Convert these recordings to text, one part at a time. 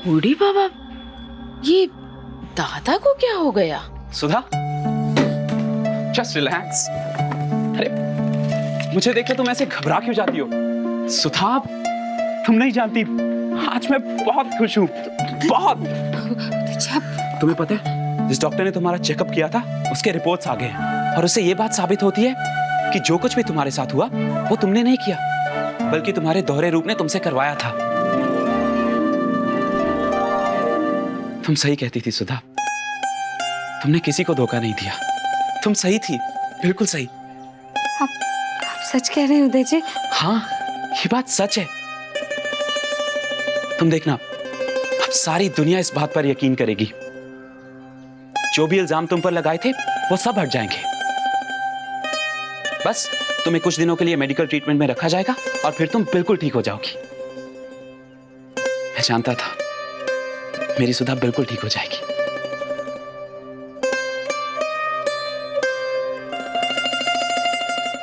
बूढ़ी बाबा, ये दादा को क्या हो गया? सुधा, जस्ट रिलैक्स। अरे मुझे देखकर तुम ऐसे घबरा क्यों जाती हो? सुधा, तुम नहीं जानती, आज मैं बहुत खुश हूँ, बहुत। तुम्हें पता है, जिस डॉक्टर ने तुम्हारा चेकअप किया था उसके रिपोर्ट्स आ गए हैं और उससे ये बात साबित होती है कि जो कुछ भी तुम्हारे साथ हुआ वो तुमने नहीं किया, बल्कि तुम्हारे दोहरे रूप ने तुमसे करवाया था। तुम सही कहती थी सुधा, तुमने किसी को धोखा नहीं दिया, तुम सही थी, बिल्कुल सही। आप सच कह रहे हैं उदय जी? हाँ, ये बात सच है। तुम देखना, अब सारी दुनिया इस बात पर यकीन करेगी। जो भी इल्जाम तुम पर लगाए थे वो सब हट जाएंगे। बस तुम्हें कुछ दिनों के लिए मेडिकल ट्रीटमेंट में रखा जाएगा और फिर तुम बिल्कुल ठीक हो जाओगी। मैं जानता था मेरी सुधा बिल्कुल ठीक हो जाएगी।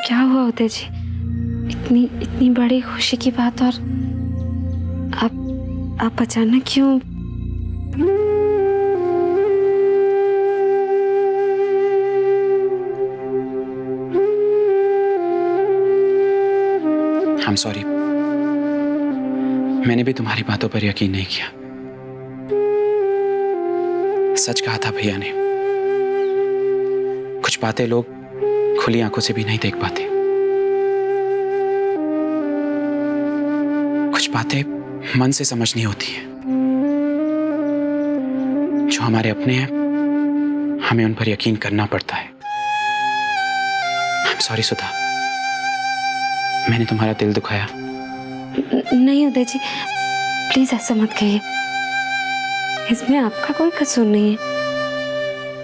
क्या हुआ उदय जी? इतनी बड़ी खुशी की बात और आप अचानक क्यों? आई एम सॉरी, मैंने भी तुम्हारी बातों पर यकीन नहीं किया। सच कहा था भैया ने, कुछ बातें लोग खुली आंखों से भी नहीं देख पाते। कुछ बातें मन से समझनी होती हैं। जो हमारे अपने हैं, हमें उन पर यकीन करना पड़ता है। आई एम सॉरी सुधा, मैंने तुम्हारा दिल दुखाया। नहीं उदय जी, प्लीज ऐसा मत कहिए, इसमें आपका कोई कसूर नहीं है।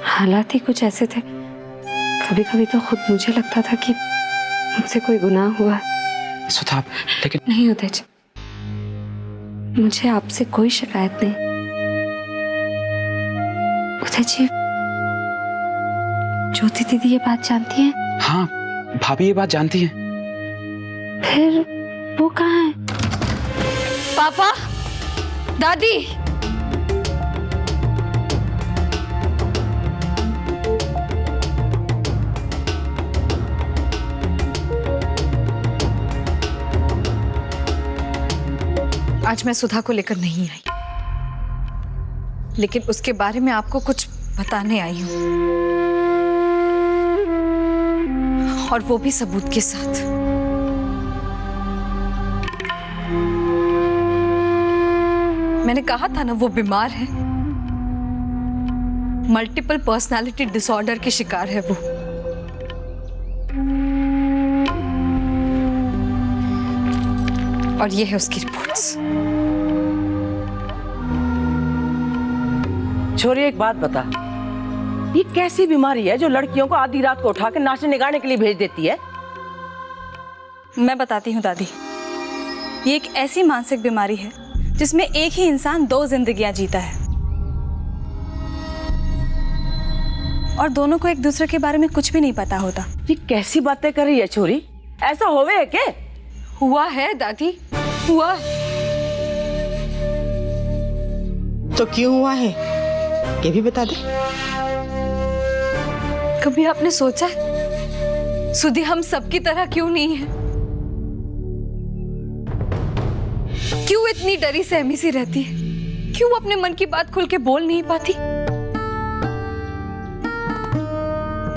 हालात ही कुछ ऐसे थे, कभी कभी तो खुद मुझे लगता था कि मुझसे कोई गुनाह हुआ है। सुधा, लेकिन नहीं उदय जी, मुझे आपसे कोई शिकायत नहीं। उदय जी, ज्योति दीदी ये बात जानती है? हाँ, भाभी ये बात जानती है। फिर वो कहाँ है? पापा, दादी, आज मैं सुधा को लेकर नहीं आई, लेकिन उसके बारे में आपको कुछ बताने आई हूं, और वो भी सबूत के साथ। मैंने कहा था ना, वो बीमार है, मल्टीपल पर्सनालिटी डिसऑर्डर की शिकार है वो। और ये है उसकी रिपोर्ट्स। छोरी, एक बात बता, ये कैसी बीमारी है जो लड़कियों को आधी रात को उठा के नाचने निगाहने के लिए भेज देती है? मैं बताती हूँ दादी, ये एक ऐसी मानसिक बीमारी है जिसमें एक ही इंसान 2 जिंदगियां जीता है, और दोनों को एक दूसरे के बारे में कुछ भी नहीं पता होता। ये कैसी बातें कर रही है छोरी? ऐसा होवे है क्या? हुआ है दादी, हुआ। तो क्यों हुआ है ये भी बता दे। कभी आपने सोचा है सुधी हम सबकी तरह क्यों नहीं है? क्यों इतनी डरी सहमी सी रहती है? क्यों अपने मन की बात खुल के बोल नहीं पाती?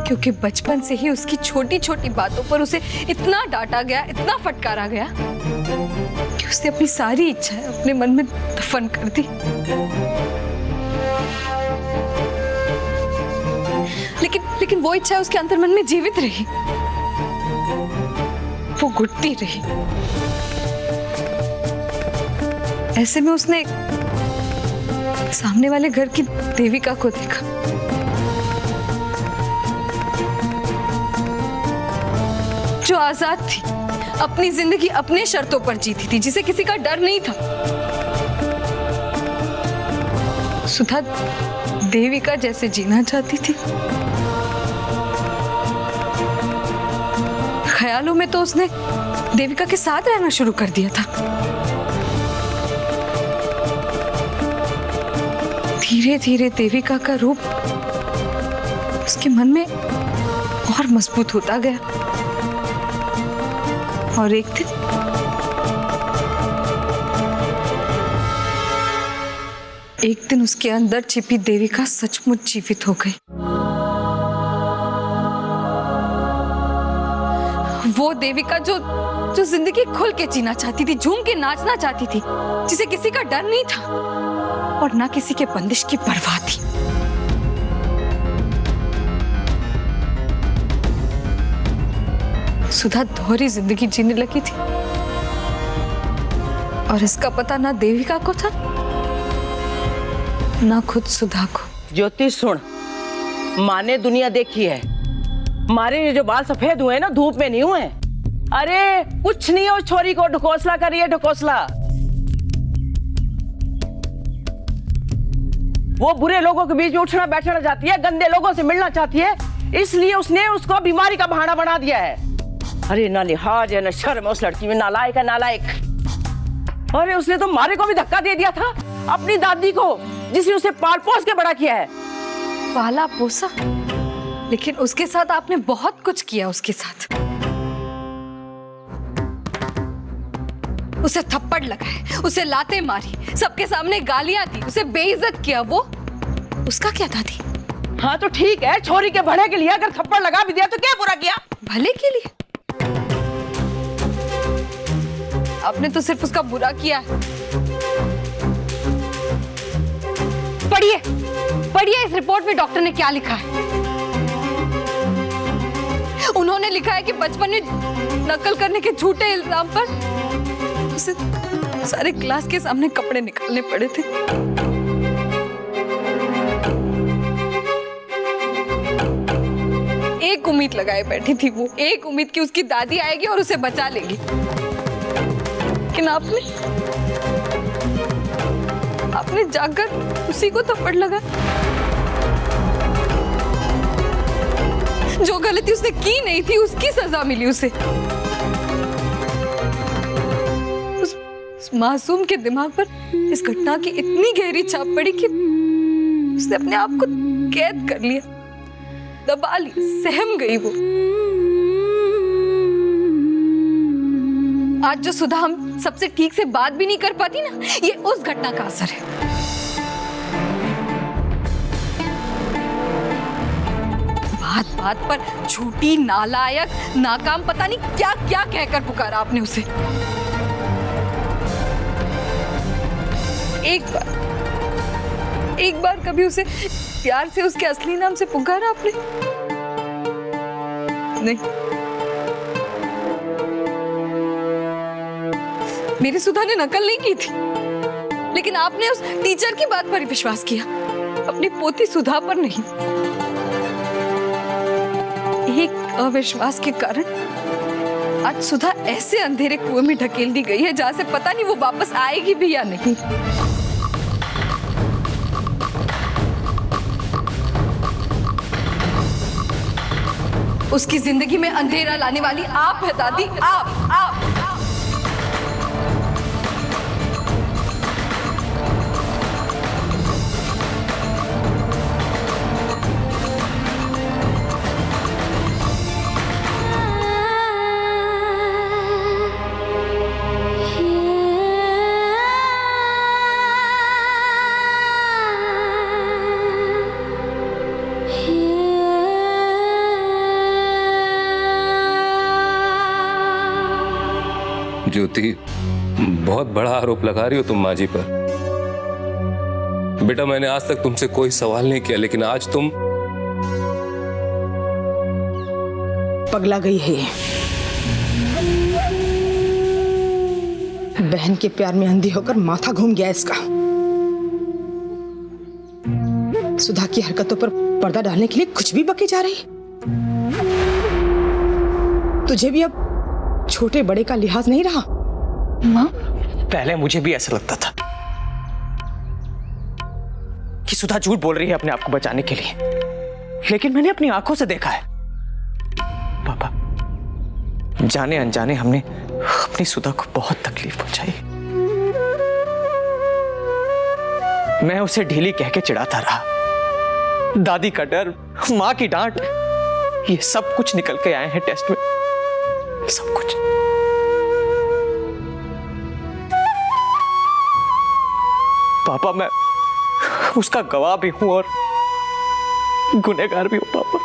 क्योंकि बचपन से ही उसकी छोटी छोटी बातों पर उसे इतना डांटा गया, इतना फटकारा गया कि उसने अपनी सारी इच्छाएं अपने मन में दफन कर दी। लेकिन वो इच्छा उसके अंतर्मन में जीवित रही, वो घुटती रही। ऐसे में उसने सामने वाले घर की देविका को देखा, जो आजाद थी, अपनी जिंदगी अपने शर्तों पर जीती थी, जिसे किसी का डर नहीं था। सुधा देविका जैसे जीना चाहती थी। ख्यालों में तो उसने देविका के साथ रहना शुरू कर दिया था, धीरे धीरे देविका का रूप उसके मन में और मजबूत होता गया। और एक दिन उसके अंदर छिपी देविका सचमुच जीवित हो गई। वो देविका जो जिंदगी खुल के जीना चाहती थी, झूम के नाचना चाहती थी, जिसे किसी का डर नहीं था और ना किसी के बंदिश की परवाह थी। सुधा दोहरी जिंदगी जीने लगी थी और इसका पता ना देविका को था ना खुद सुधा को। ज्योति सुन, माँ ने दुनिया देखी है। मारे ये जो बाल सफेद हुए ना, धूप में नहीं हुए। अरे कुछ नहीं है उस छोरी को, ढकोसला कर रही है, ढकोसला। वो बुरे लोगों के बीच में उठना बैठना चाहती है, गंदे लोगों से मिलना चाहती है, इसलिए उसने उसको बीमारी का बहाना बना दिया है। अरे ना लिहाज है ना शर्म, उस लड़की में नालायक है, नालायक। अरे उसने तो मारे को भी धक्का दे दिया था, अपनी दादी को, जिसने उसे पाल पोस के बड़ा किया है। पाला पोसा, लेकिन उसके साथ आपने बहुत कुछ किया। उसके साथ उसे थप्पड़ लगाए, उसे लाते मारी, सबके सामने गालियां दी, उसे बेइज्जत किया। वो उसका क्या दादी? हाँ तो ठीक है, छोरी के भले के लिए अगर थप्पड़ लगा भी दिया तो क्या बुरा किया? भले के लिए? आपने तो सिर्फ उसका बुरा किया है। पढ़िए पढ़िए इस रिपोर्ट में डॉक्टर ने क्या लिखा है। उन्होंने लिखा है कि बचपन में नकल करने के झूठे इल्जाम पर उसे सारे क्लास के सामने कपड़े निकालने पड़े थे। एक उम्मीद लगाए बैठी थी वो, एक उम्मीद कि उसकी दादी आएगी और उसे बचा लेगी। लेकिन आपने जाकर उसी को थप्पड़ लगा। जो गलती उसने की नहीं थी उसकी सजा मिली उसे। उस मासूम के दिमाग पर इस घटना की इतनी गहरी छाप पड़ी कि उसने अपने आप को कैद कर लिया, दबा ली, सहम गई वो। आज जो सुधा हम सबसे ठीक से बात भी नहीं कर पाती ना, ये उस घटना का असर है। बात बात पर झूठी, नालायक, नाकाम, पता नहीं क्या क्या कहकर पुकारा आपने उसे। एक बार कभी उसे प्यार से उसके असली नाम से पुकारा आपने? नहीं। मेरी सुधा ने नकल नहीं की थी, लेकिन आपने उस टीचर की बात पर ही विश्वास किया, अपनी पोती सुधा पर नहीं। एक अविश्वास के कारण आज सुधा ऐसे अंधेरे कुएं में ढकेल दी गई है जहां से पता नहीं वो वापस आएगी भी या नहीं। उसकी जिंदगी में अंधेरा लाने वाली आप है दादी, आप। ज्योति, बहुत बड़ा आरोप लगा रही हो तुम माँ जी पर। बेटा, मैंने आज तक तुमसे कोई सवाल नहीं किया, लेकिन आज तुम पगला गई है। बहन के प्यार में अंधी होकर माथा घूम गया इसका। सुधा की हरकतों पर पर्दा डालने के लिए कुछ भी बकी जा रही। तुझे भी अब छोटे बड़े का लिहाज नहीं रहा। माँ, पहले मुझे भी ऐसा लगता था कि सुधा झूठ बोल रही है अपने आप को बचाने के लिए, लेकिन मैंने अपनी आंखों से देखा है पापा, जाने अनजाने हमने अपनी सुधा को बहुत तकलीफ पहुंचाई। मैं उसे ढीली कह के चिढ़ाता रहा। दादी का डर, माँ की डांट, ये सब कुछ निकल के आए हैं टेस्ट में, सब कुछ। पापा मैं उसका गवाह भी हूं और गुनहगार भी हूं पापा।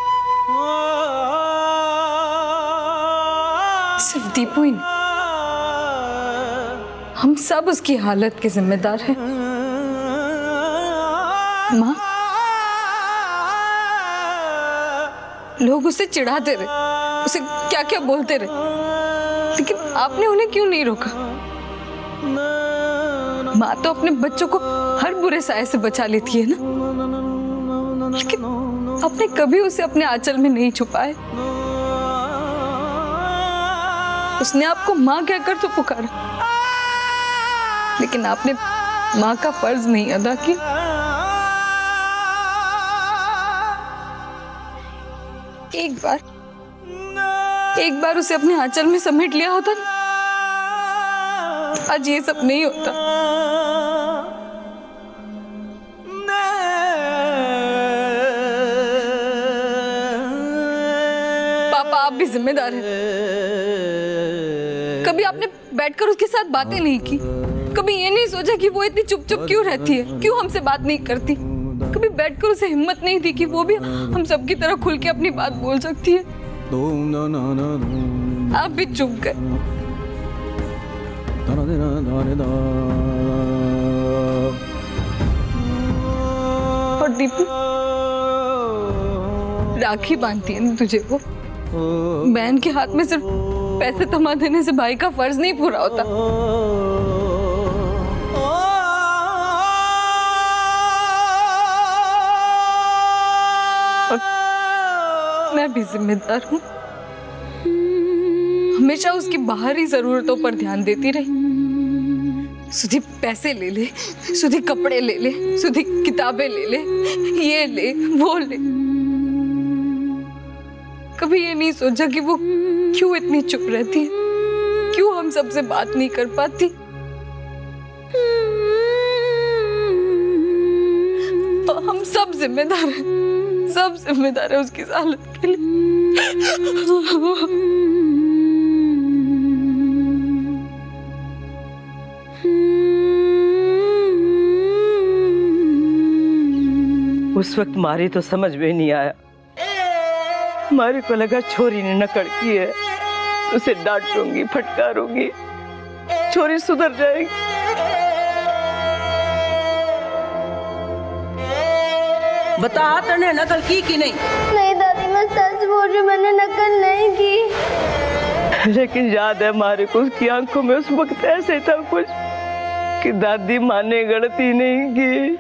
सिर्फ दीपू ही नहीं, हम सब उसकी हालत के जिम्मेदार हैं। माँ, लोग उसे चिढ़ाते रहे, उसे क्या क्या बोलते रहे, लेकिन आपने उन्हें क्यों नहीं रोका? माँ तो अपने बच्चों को हर बुरे साए से बचा लेती है ना, लेकिन आपने कभी उसे अपने आंचल में नहीं छुपाए। उसने आपको माँ कहकर तो पुकारा, लेकिन आपने माँ का फर्ज नहीं अदा किया। एक बार उसे अपने आंचल में समेट लिया होता ना, आज ये सब नहीं होता। पापा, आप भी जिम्मेदार हैं। कभी आपने बैठकर उसके साथ बातें नहीं की, कभी ये नहीं सोचा कि वो इतनी चुप चुप क्यों रहती है, क्यों हमसे बात नहीं करती। कभी बैठकर उसे हिम्मत नहीं दी कि वो भी हम सबकी तरह खुल के अपनी बात बोल सकती है। आप भी चुप गए। और दीपू, राखी बांधती है ना तुझे वो, बहन के हाथ में सिर्फ पैसे थमा देने से भाई का फर्ज नहीं पूरा होता। मैं भी जिम्मेदार हूँ, हमेशा उसकी बाहरी जरूरतों पर ध्यान देती रही। सुधी पैसे ले ले, सुधी कपड़े ले ले, सुधी किताबें ले ले, ये ले वो ले। कभी ये नहीं सोचा कि वो क्यों इतनी चुप रहती है, क्यों हम सबसे बात नहीं कर पाती। हम सब जिम्मेदार हैं, सब जिम्मेदार है उसकी हालत के लिए। उस वक्त मारी तो समझ में नहीं आया, मारी को लगा छोरी ने नकड़ की है, उसे डांटूंगी, फटकारूंगी, छोरी सुधर जाएगी। बता, तने नकल की कि नहीं? नहीं दादी, मैं सच बोल रही हूँ, मैंने नकल नहीं की। लेकिन याद है मारे को उसकी आंखों में उस वक्त ऐसे था कुछ कि दादी माँ ने गलती नहीं की,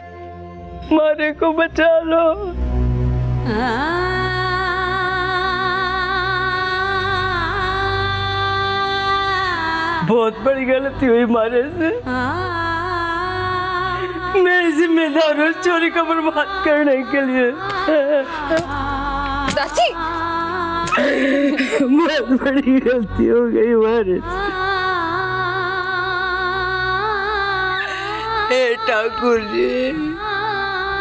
मारे को बचा लो। बहुत बड़ी गलती हुई मारे से, मैं जिम्मेदार हूँ चोरी को बर्बाद करने के लिए। चाची, बहुत बड़ी गलती हो गई हमारे। हे ठाकुर जी,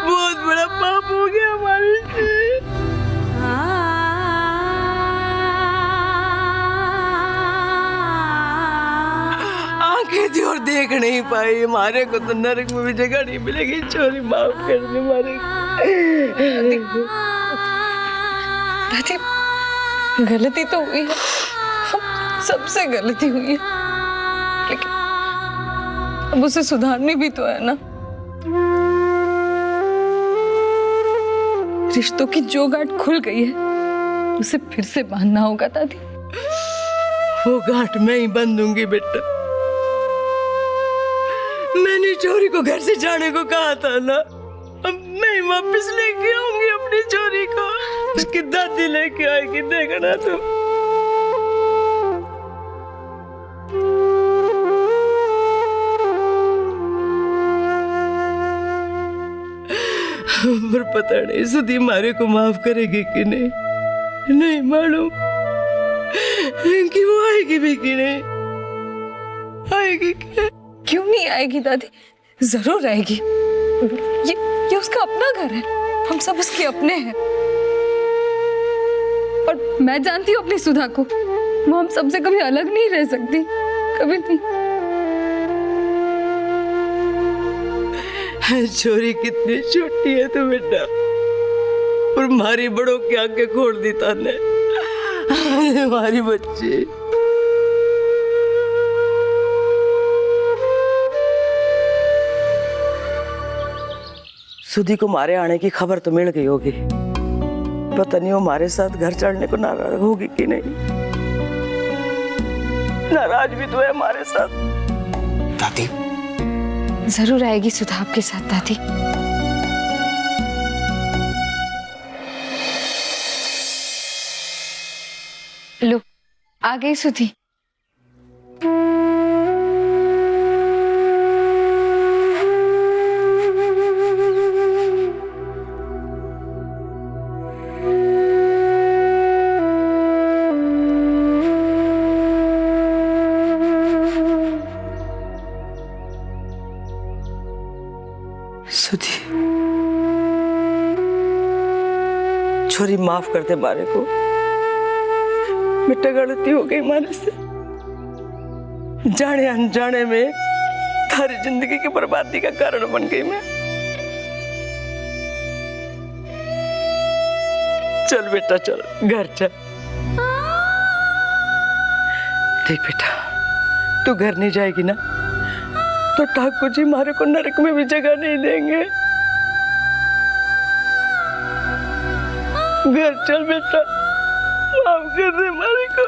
बहुत बड़ा पाप हो गया हमारे से। आंखें थी और देख नहीं पाई, हमारे को तो नरक में भी जगह नहीं मिलेगी। चोरी माफ कर दे हमारे। दादी, गलती तो हुई है, हम सबसे गलती हुई है, लेकिन अब उसे सुधारनी भी तो है ना। रिश्तों की जो गांठ खुल गई है, उसे फिर से बांधना होगा दादी। वो गांठ मैं ही बांधूंगी बेटा। मैंने चोरी को घर से जाने को कहा था ना, अब मैं ही वापस लेके आऊंगी अपनी चोरी को। उसकी दादी लेके आएगी, देखना तू। पर पता नहीं सुधी मारे को माफ करेगी कि नहीं मालूम कि वो आएगी भी कि नहीं आएगी। क्या क्यों नहीं आएगी दादी, जरूर आएगी। ये उसका अपना घर है, हम सब उसके अपने हैं। और मैं जानती हूँ अपनी सुधा को, वो हम सबसे कभी अलग नहीं रह सकती, कभी नहीं। छोरी कितनी छोटी है तो बेटा, और मारी बड़ों की आंखें खोल दी ताने। हमारी बच्ची सुधी को मारे आने की खबर तो मिल गई होगी, पता नहीं वो हमारे साथ घर चढ़ने को नाराज होगी कि नहीं। नाराज भी तो है हमारे साथ। दादी जरूर आएगी सुधा आपके साथ दादी। लो आ गई सुधी। सुधी छोरी माफ कर दे मारे को, बेटा गलती हो गई मारे से, जाने अनजाने में थारी जिंदगी की बर्बादी का कारण बन गई मैं। चल बेटा चल घर चल। देख बेटा तू घर नहीं जाएगी ना तो ठाकुर जी मारे को नरक में भी जगह नहीं देंगे। घर चल बेटा, माफ कर दे मारे को।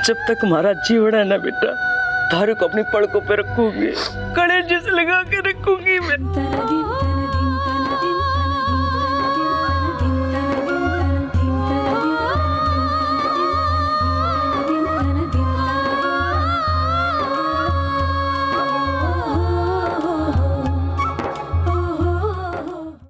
जब तक हमारा जीवन है ना बेटा, थारे को अपनी पलकों पे रखूंगी, कड़े जिस लगा के रखूंगी मैं।